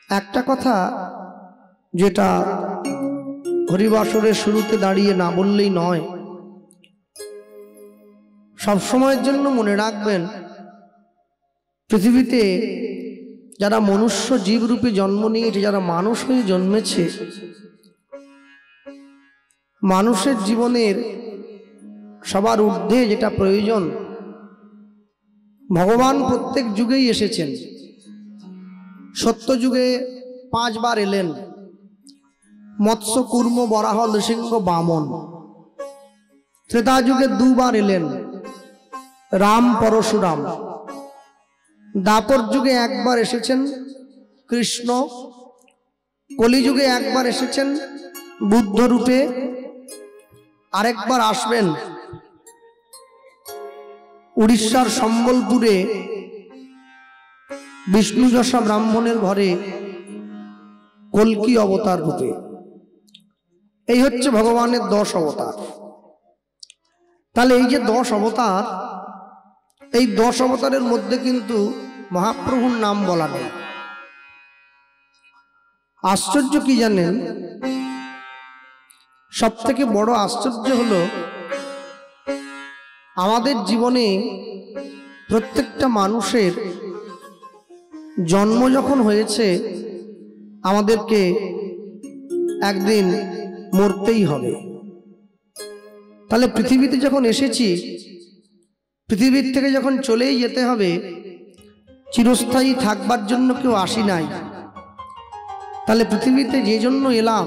একটা কথা যেটা হরিবাসরের শুরুতে দাঁড়িয়ে না বললেই নয়, সব সময়ের জন্য মনে রাখবেন, পৃথিবীতে যারা মনুষ্য জীব রূপে জন্ম নিয়েছে, যারা মানুষ হয়ে জন্মেছে, মানুষের জীবনের সবার ঊর্ধ্বে যেটা প্রয়োজন, ভগবান প্রত্যেক যুগেই এসেছেন। সত্য যুগে 5 বার এলেন, মৎস্য কুর্ম বরাহ নৃসিংহ বামন। ত্রেতা যুগে 2 বার এলেন, রাম পরশুরাম। দ্বাপর যুগে 1 বার এসেছেন কৃষ্ণ। কলিযুগে 1 বার এসেছেন বুদ্ধ রূপে, আরেকবার আসবেন উড়িষ্যার সম্বলপুরে বিষ্ণু যশা ব্রাহ্মণের ঘরে কল্কি অবতার রূপে। এই হচ্ছে ভগবানের 10 অবতার। তাহলে এই যে 10 অবতার, এই 10 অবতারের মধ্যে কিন্তু মহাপ্রভুর নাম বলা নেই। আশ্চর্য কি জানেন? সব থেকে বড় আশ্চর্য হলো, আমাদের জীবনে প্রত্যেকটা মানুষের জন্ম যখন হয়েছে, আমাদেরকে একদিন মরতেই হবে। তাহলে পৃথিবীতে যখন এসেছি, পৃথিবীর থেকে যখন চলেই যেতে হবে, চিরস্থায়ী থাকবার জন্য কেউ আসি নাই। তাহলে পৃথিবীতে যে জন্য এলাম,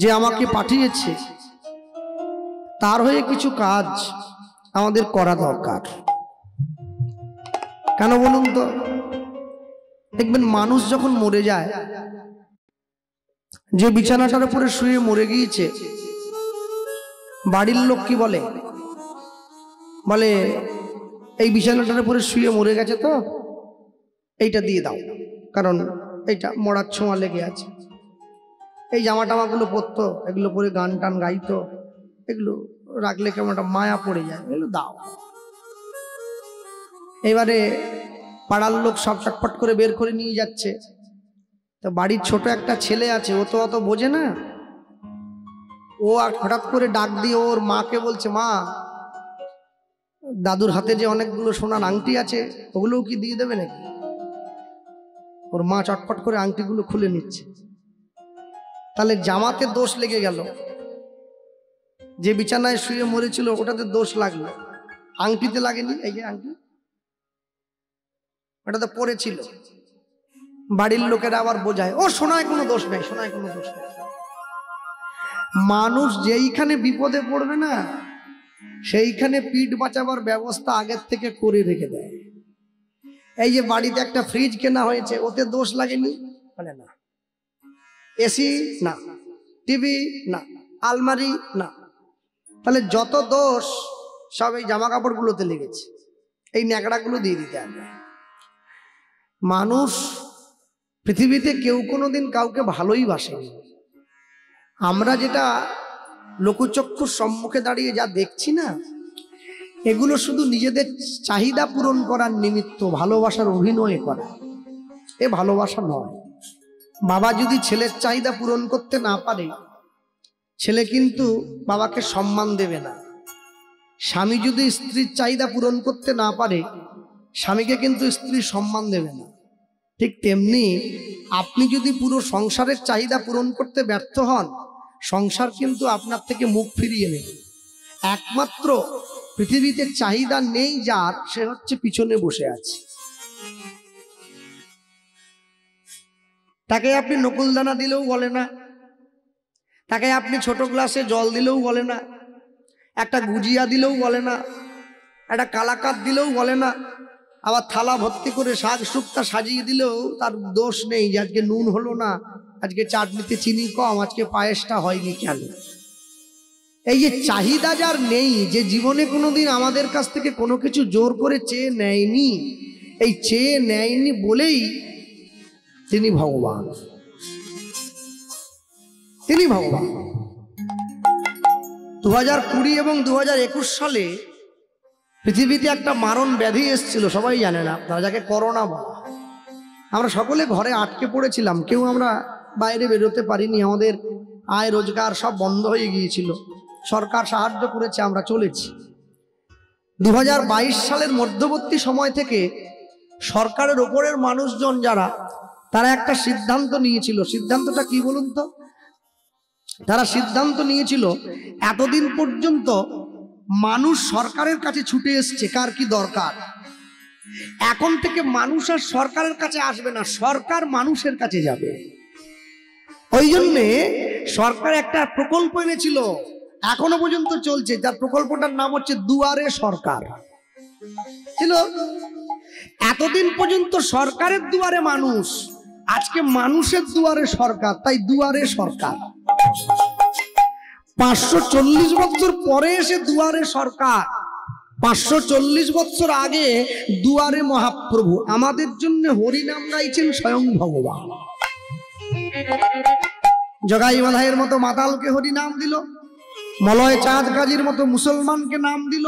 যে আমাকে পাঠিয়েছে, তার হয়ে কিছু কাজ আমাদের করা দরকার। কেন বলুন তো? দেখবেন মানুষ যখন মরে যায়, যে বিছানাটার উপরে শুয়ে মরে গিয়েছে, বাড়ির লোক কি বলে? বলে এই বিছানাটার উপরে শুয়ে মরে গেছে তো এইটা দিয়ে দাও, কারণ এইটা মরার ছোঁয়া লেগে আছে। এই জামা টামাগুলো পরতো, এগুলো পরে গান টান গাইতো, এগুলো রাখলে কেমন একটা মায়া পড়ে যায়, এগুলো দাও। এবারে পাড়ার লোক সব চটপট করে বের করে নিয়ে যাচ্ছে। তো বাড়ির ছোট একটা ছেলে আছে, ও তো অত বোঝে না। ও হঠাৎ করে ডাক দিয়ে ওর মাকে বলছে, মা, দাদুর হাতে যে অনেকগুলো সোনার আংটি আছে, ওগুলোও কি দিয়ে দেবে নাকি? ওর মা চটপট করে আংটিগুলো খুলে নিচ্ছে। তাহলে জামাতে দোষ লেগে গেল, যে বিছানায় শুয়ে মরেছিল ওটাতে দোষ লাগলো, আংটিতে লাগেনি। এই যে আংটি, ওটাতে পড়েছিল। বাড়ির লোকেরা আবার বোঝায়, ও সোনায় কোনো দোষ নেই, সোনায় কোনো দোষ নেই। মানুষ যেইখানে বিপদে পড়বে না, সেইখানে পিঠ বাঁচাবার ব্যবস্থা আগের থেকে করে রেখে দেয়। এই যে বাড়িতে একটা ফ্রিজ কেনা হয়েছে, ওতে দোষ লাগেনি? মানে না। এসি না, টিভি না, আলমারি না। তাহলে যত দোষ সব এই জামা কাপড়গুলোতে লেগেছে, এই ন্যাকড়াগুলো দিয়ে দিতে হবে। মানুষ পৃথিবীতে কেউ কোনোদিন কাউকে ভালোই বাসেনি। আমরা যেটা লোকচক্ষুর সম্মুখে দাঁড়িয়ে যা দেখছি না, এগুলো শুধু নিজেদের চাহিদা পূরণ করার নিমিত্ত ভালোবাসার অভিনয় করা। এ ভালোবাসা নয়। বাবা যদি ছেলের চাহিদা পূরণ করতে না পারে, ছেলে কিন্তু বাবাকে সম্মান দেবে না। স্বামী যদি স্ত্রীর চাহিদা পূরণ করতে না পারে, স্বামীকে কিন্তু স্ত্রী সম্মান দেবে না। ঠিক তেমনি আপনি যদি পুরো সংসারের চাহিদা পূরণ করতে ব্যর্থ হন, সংসার কিন্তু আপনার থেকে মুখ ফিরিয়ে নেবে। একমাত্র পৃথিবীতে চাহিদা নেই যার, সে হচ্ছে পিছনে বসে আছে। তাকে আপনি নকুলদানা দিলেও বলে না, তাকে আপনি ছোট গ্লাসে জল দিলেও বলে না, একটা গুজিয়া দিলেও বলে না, একটা কালাকাত দিলেও বলে না, আবার থালা ভর্তি করে শাক শুক্তা সাজিয়ে দিলেও তার দোষ নেই যে আজকে নুন হলো না, আজকে চাটনিতে চিনি কম, আজকে পায়েসটা হয়নি কেন। এই যে চাহিদা যার নেই, যে জীবনে কোনোদিন আমাদের কাছ থেকে কোনো কিছু জোর করে চেয়ে নেয়নি, এই চেয়ে নেয়নি বলেই তিনি ভগবান। তিনি ভগবান। 2020 এবং 2021 সালে পৃথিবীতে একটা মারণ ব্যাধি এসেছিল, সবাই জানেন আপনারা, যাকে করোনা বলা। আমরা সকলে ঘরে আটকে পড়েছিলাম, কেউ আমরা বাইরে বেরোতে পারিনি, আমাদের আয় রোজগার সব বন্ধ হয়ে গিয়েছিল। সরকার সাহায্য করেছে, আমরা চলেছি। 2022 সালের মধ্যবর্তী সময় থেকে সরকারের ওপরের মানুষজন যারা, তারা একটা সিদ্ধান্ত নিয়েছিল। সিদ্ধান্তটা কি বলুন তো? তারা সিদ্ধান্ত নিয়েছিল, এতদিন পর্যন্ত মানুষ সরকারের কাছে ছুটে এসছে কার কি দরকার, এখন থেকে মানুষ আর সরকারের কাছে আসবে না, সরকার মানুষের কাছে যাবে। ওই জন্যে সরকার একটা প্রকল্প এনেছিল, এখনো পর্যন্ত চলছে, যার প্রকল্পটার নাম হচ্ছে দুয়ারে সরকার। ছিল এতদিন পর্যন্ত সরকারের দুয়ারে মানুষ, আজকে মানুষের দুয়ারে সরকার, তাই দুয়ারে সরকার। 540 বছর পরে এসে দুয়ারে সরকার। 540 বছর আগে দুয়ারে মহাপ্রভু আমাদের জন্য হরিনাম গাইছেন স্বয়ং ভগবান। জগাই মাধাইয়ের মতো মাতালকে হরিনাম দিল, মলয় চাঁদ কাজীর মতো মুসলমানকে নাম দিল,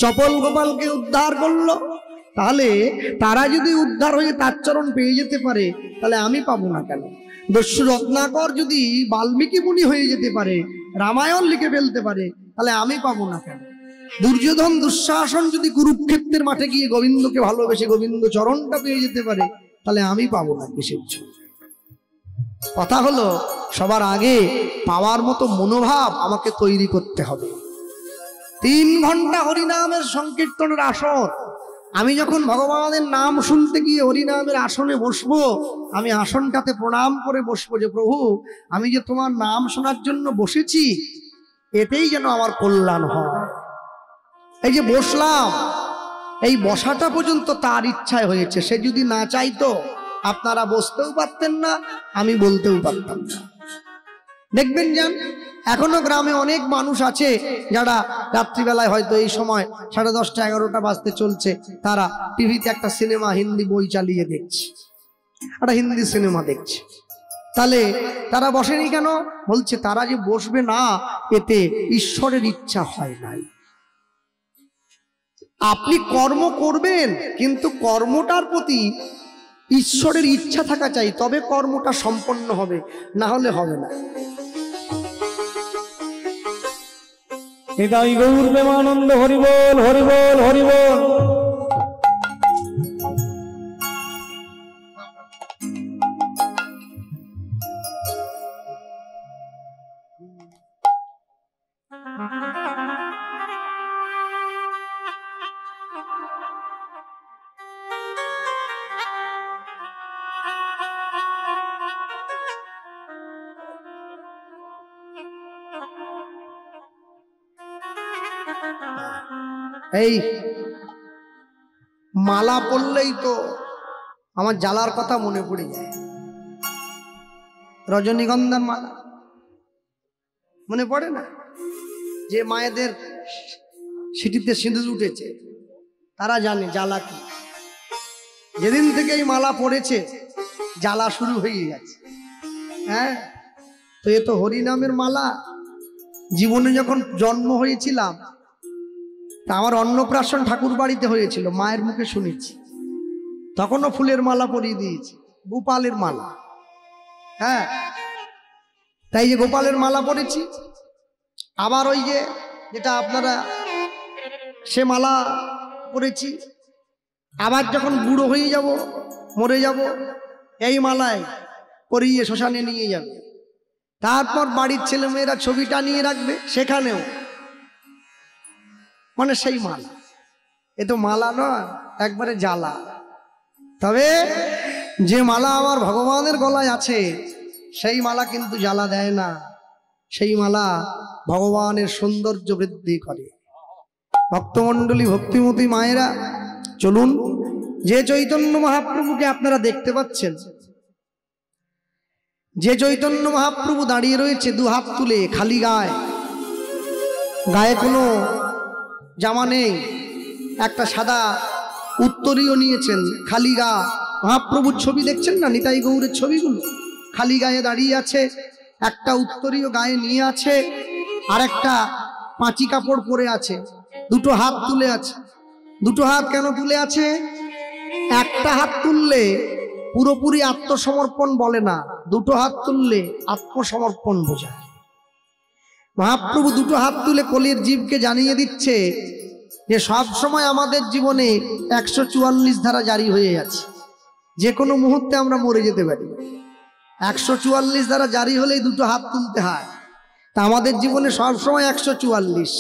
চপল গোপালকে উদ্ধার করলো। তাহলে তারা যদি উদ্ধার হয়ে তার চরণ পেয়ে যেতে পারে, তাহলে আমি পাবো না কেন? দস্যু রত্নাকর যদি বাল্মীকি মুনি হয়ে যেতে পারে, রামায়ণ লিখে ফেলতে পারে, তাহলে আমি পাবো না কেন? দুর্যোধন দুঃশাসন যদি কুরুক্ষেত্রের মাঠে গিয়ে গোবিন্দকে ভালোবেসে গোবিন্দ চরণটা পেয়ে যেতে পারে, তাহলে আমি পাবো না কিসের জন্য? কথা হলো, সবার আগে পাওয়ার মতো মনোভাব আমাকে তৈরি করতে হবে। 3 ঘন্টা হরিনামের সংকীর্তনের আসর। আমি যখন ভগবানের নাম শুনতে গিয়ে হরিনামের আসনে বসবো, আমি আসনটাতে প্রণাম করে বসবো যে প্রভু, আমি যে তোমার নাম শোনার জন্য বসেছি, এতেই যেন আমার কল্যাণ হয়। এই যে বসলাম, এই বসাটা পর্যন্ত তার ইচ্ছায় হয়েছে। সে যদি না চাইতো আপনারা বসতেও পারতেন না, আমি বলতেও পারতাম না। দেখবেন যান, এখনো গ্রামে অনেক মানুষ আছে যারা রাত্রিবেলায় হয়তো এই সময় 10:30 11টা বাজতে চলছে, তারা টিভিতে একটা সিনেমা, হিন্দি বই চালিয়ে দেখছে, একটা হিন্দি সিনেমা দেখছে। তাহলে তারা বসেনি কেন? বলছে তারা যে বসবে না, এতে ঈশ্বরের ইচ্ছা হয় নাই। আপনি কর্ম করবেন, কিন্তু কর্মটার প্রতি ঈশ্বরের ইচ্ছা থাকা চাই, তবে কর্মটা সম্পন্ন হবে, না হলে হবে না। নিতাই গৌর প্রেমানন্দ, হরি বল হরি বল হরি বল। এই মালা পড়লেই তো আমার জ্বালার কথা মনে পড়ে যায়। রজনীগন্ধার মালা মনে পড়ে না? যে মায়েদের সিটিতে সিঁদুর উঠেছে তারা জানে জ্বালা কি। যেদিন থেকে এই মালা পড়েছে জ্বালা শুরু হয়ে গেছে। হ্যাঁ, তো এ তো হরিনামের মালা। জীবনে যখন জন্ম হয়েছিলাম, তা আমার অন্নপ্রাশন ঠাকুর বাড়িতে হয়েছিল, মায়ের মুখে শুনেছি, তখনও ফুলের মালা পরিয়ে দিয়েছি, গোপালের মালা। হ্যাঁ, তাই যে গোপালের মালা পরেছি। আবার ওই যে যেটা আপনারা সে মালা পরেছি। আবার যখন বুড়ো হয়ে যাব, মরে যাব, এই মালায় পরিয়ে শ্মশানে নিয়ে যাবে। তারপর বাড়ির ছেলেমেয়েরা ছবিটা নিয়ে রাখবে, সেখানেও মানে সেই মালা। এ তো মালা নয়, একবারে জ্বালা। তবে যে মালা আমার ভগবানের গলায় আছে, সেই মালা কিন্তু জ্বালা দেয় না। সেই মালা ভগবানের সৌন্দর্য বৃদ্ধি করে। ভক্তমণ্ডলী, ভক্তিমতী মায়েরা, চলুন, যে চৈতন্য মহাপ্রভুকে আপনারা দেখতে পাচ্ছেন, যে চৈতন্য মহাপ্রভু দাঁড়িয়ে রয়েছে 2 হাত তুলে, খালি গায়ে, গায়ে কোনো জামা নেই, একটা সাদা উত্তরীয় নিয়েছেন, খালি গা। মহাপ্রভুর ছবি দেখছেন না, নিতাই গৌরের ছবিগুলো, খালি গায়ে দাঁড়িয়ে আছে, একটা উত্তরীয় গায়ে নিয়ে আছে, আর একটা পাঁচি কাপড় পরে আছে, 2 হাত তুলে আছে। 2 হাত কেন তুলে আছে? একটা হাত তুললে পুরোপুরি আত্মসমর্পণ বলে না, দুটো হাত তুললে আত্মসমর্পণ বোঝায়। মহাপ্রভু দুটো হাত তুলে কলির জীবকে জানিয়ে দিচ্ছে যে সব সময় আমাদের জীবনে 144 ধারা জারি হয়ে আছে, যে কোনো মুহূর্তে আমরা মরে যেতে পারি। 144 ধারা জারি হলেই দুটো হাত তুলতে হয়। তা আমাদের জীবনে সব সময় 144,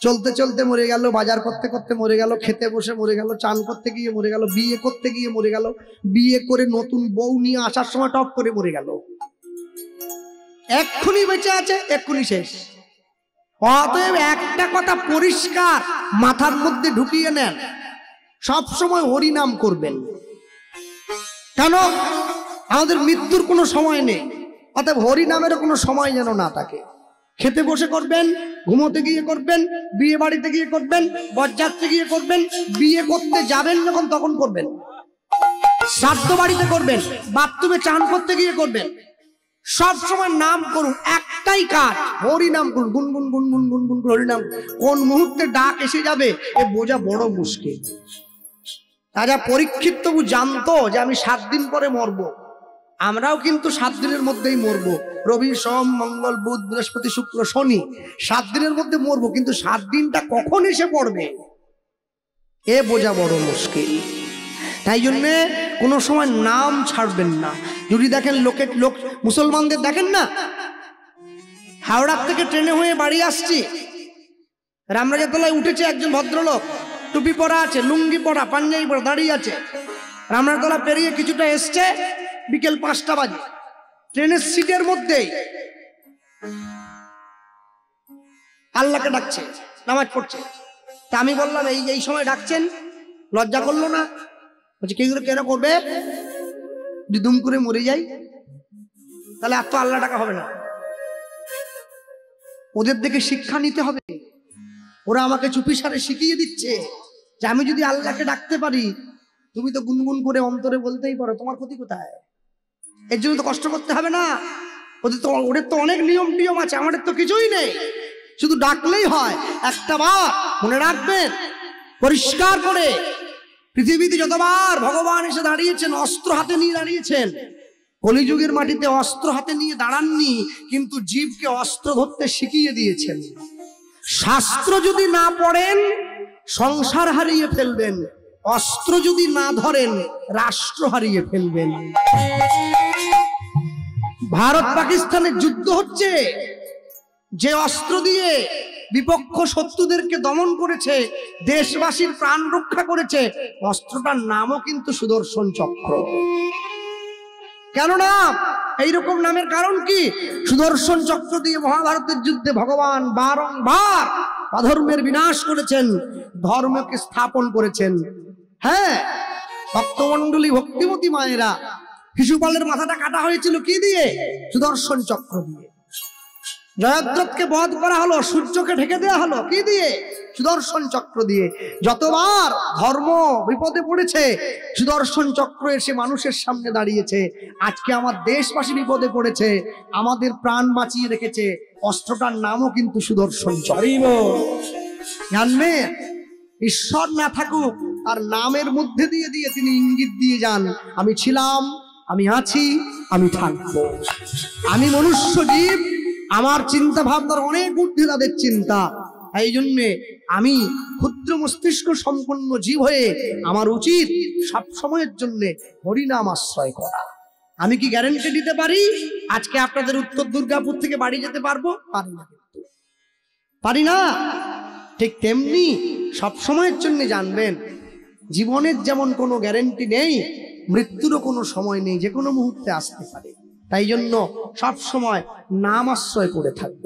চলতে চলতে মরে গেল, বাজার করতে করতে মরে গেল, খেতে বসে মরে গেল, চান করতে গিয়ে মরে গেল, বিয়ে করতে গিয়ে মরে গেল, বিয়ে করে নতুন বউ নিয়ে আসার সময় টপ করে মরে গেল। এক্ষুনি বেঁচে আছে, এক্ষুনি শেষ। অতএব একটা কথা পরিষ্কার মাথার মধ্যে ঢুকিয়ে নেন, সব সময় হরি নাম করবেন। কেন? আমাদের মৃত্যুর কোনো সময় নেই, অতএব হরি নামেরও কোনো সময় যেন না থাকে। খেতে বসে করবেন, ঘুমোতে গিয়ে করবেন, বিয়ে বাড়িতে গিয়ে করবেন, বরযাত্রী গিয়ে করবেন, বিয়ে করতে যাবেন যখন তখন করবেন, শ্রাদ্ধ বাড়িতে করবেন, বাথরুমে চান করতে গিয়ে করবেন। সব সময় নাম করুন, একটাই কাজ, হরি নাম করুন, গুনগুন গুনগুন গুনগুন হরি নাম। কোন মুহূর্তে ডাক এসে যাবে এ বোঝা বড় মুশকিল। রাজা পরীক্ষিত তবু জানতো যে আমি 7 দিন পরে মরবো। আমরাও কিন্তু 7 দিনের মধ্যেই মরবো। রবি, সোম, মঙ্গল, বুধ, বৃহস্পতি, শুক্র, শনি, 7 দিনের মধ্যে মরবো। কিন্তু 7 দিনটা কখন এসে পড়বে এ বোঝা বড় মুশকিল। তাই জন্যে কোনো সময় নাম ছাড়বেন না। যদি দেখেন লোক মুসলমানদের দেখেন না, হাওড়ার থেকে ট্রেনে হয়ে বাড়ি আসছি, রামরাজাতলায় উঠেছে একজন ভদ্রলোক, টুপি পরা আছে, লুঙ্গি পরা, পাঞ্জাবি পরা, দাঁড়িয়ে আছে। রামরাজাতলা পেরিয়ে কিছুটা এসছে, বিকেল 5টা বাজে। ট্রেনের সিটের মধ্যেই আল্লাহকে ডাকছে, নামাজ পড়ছে। তা আমি বললাম এই সময় ডাকছেন, লজ্জা করলো না? বলছে কি কেন করবে? যদি দুম করে মরে যাই তাহলে আর তো আল্লাহ ডাকা হবে না। ওদের দেখে শিক্ষা নিতে হবে। ওরা আমাকে চুপিসারে শিখিয়ে দিচ্ছে যে আমি যদি আল্লাহকে ডাকতে পারি, তুমি তো গুনগুন করে অন্তরে বলতেই পারো, তোমার ক্ষতি কোথায়? এর জন্য তো কষ্ট করতে হবে না। ওদের তো অনেক নিয়ম টিয়ম আছে, আমাদের তো কিছুই নেই, শুধু ডাকলেই হয়। একটা বার মনে রাখবেন পরিষ্কার করে, পৃথিবীতে যতবার ভগবান এসে দাঁড়িয়েছেন অস্ত্র হাতে নিয়ে দাঁড়িয়েছেন। কলিযুগের মাটিতে অস্ত্র হাতে নিয়ে দাঁড়াননি, কিন্তু জীবকে অস্ত্র ধরতে শিখিয়ে দিয়েছেন। শাস্ত্র যদি না পড়েন সংসার হারিয়ে ফেলবেন, অস্ত্র যদি না ধরেন রাষ্ট্র হারিয়ে ফেলবেন। ভারত পাকিস্তানের যুদ্ধ হচ্ছে, যে অস্ত্র দিয়ে বিপক্ষ শত্রুদেরকে দমন করেছে, দেশবাসীর প্রাণ রক্ষা করেছে, অস্ত্রটার নামও কিন্তু সুদর্শন চক্র। কেন নাম? এইরকম নামের কারণ কি? সুদর্শন চক্র দিয়ে মহাভারতের যুদ্ধে ভগবান বারংবার অধর্মের বিনাশ করেছেন, ধর্মকে স্থাপন করেছেন। হ্যাঁ, ভক্তমণ্ডলী, ভক্তিমতী মায়েরা, শিশুপালের মাথাটা কাটা হয়েছিল কি দিয়ে? সুদর্শন চক্র দিয়ে। জয়দ্রথকে বধ করা হলো, সূর্যকে ঢেকে দেওয়া হলো কি দিয়ে? সুদর্শন চক্র দিয়ে। যতবার ধর্ম বিপদে পড়েছে সুদর্শন চক্র এসে মানুষের সামনে দাঁড়িয়েছে। আজকে আমার দেশবাসী বিপদে পড়েছে, আমাদের প্রাণ বাঁচিয়ে রেখেছে, অস্ত্রটার নামও কিন্তু সুদর্শন চক্র। জানবেন, ঈশ্বর না থাকুক আর নামের মধ্যে দিয়ে দিয়ে তিনি ইঙ্গিত দিয়ে যান, আমি ছিলাম, আমি আছি, আমি থাকবো। আমি মনুষ্য জীব, আমার চিন্তা ভাবনার অনেক ঊর্ধ্বে তাদের চিন্তা। এই জন্যে আমি ক্ষুদ্র মস্তিষ্ক সম্পন্ন জীব হয়ে আমার উচিত সব সময়ের জন্য হরিনাম আশ্রয় করা। আমি কি গ্যারান্টি দিতে পারি আজকে আপনাদের উত্তর দুর্গাপুর থেকে বাড়ি যেতে পারবো? পারি না, কিন্তু পারি না। ঠিক তেমনি সব সময়ের জন্য জানবেন, জীবনের যেমন কোনো গ্যারান্টি নেই, মৃত্যুরও কোনো সময় নেই, যে কোনো মুহূর্তে আসতে পারে। তাই জন্য সব সময় নাম আশ্রয় করে থাকবে।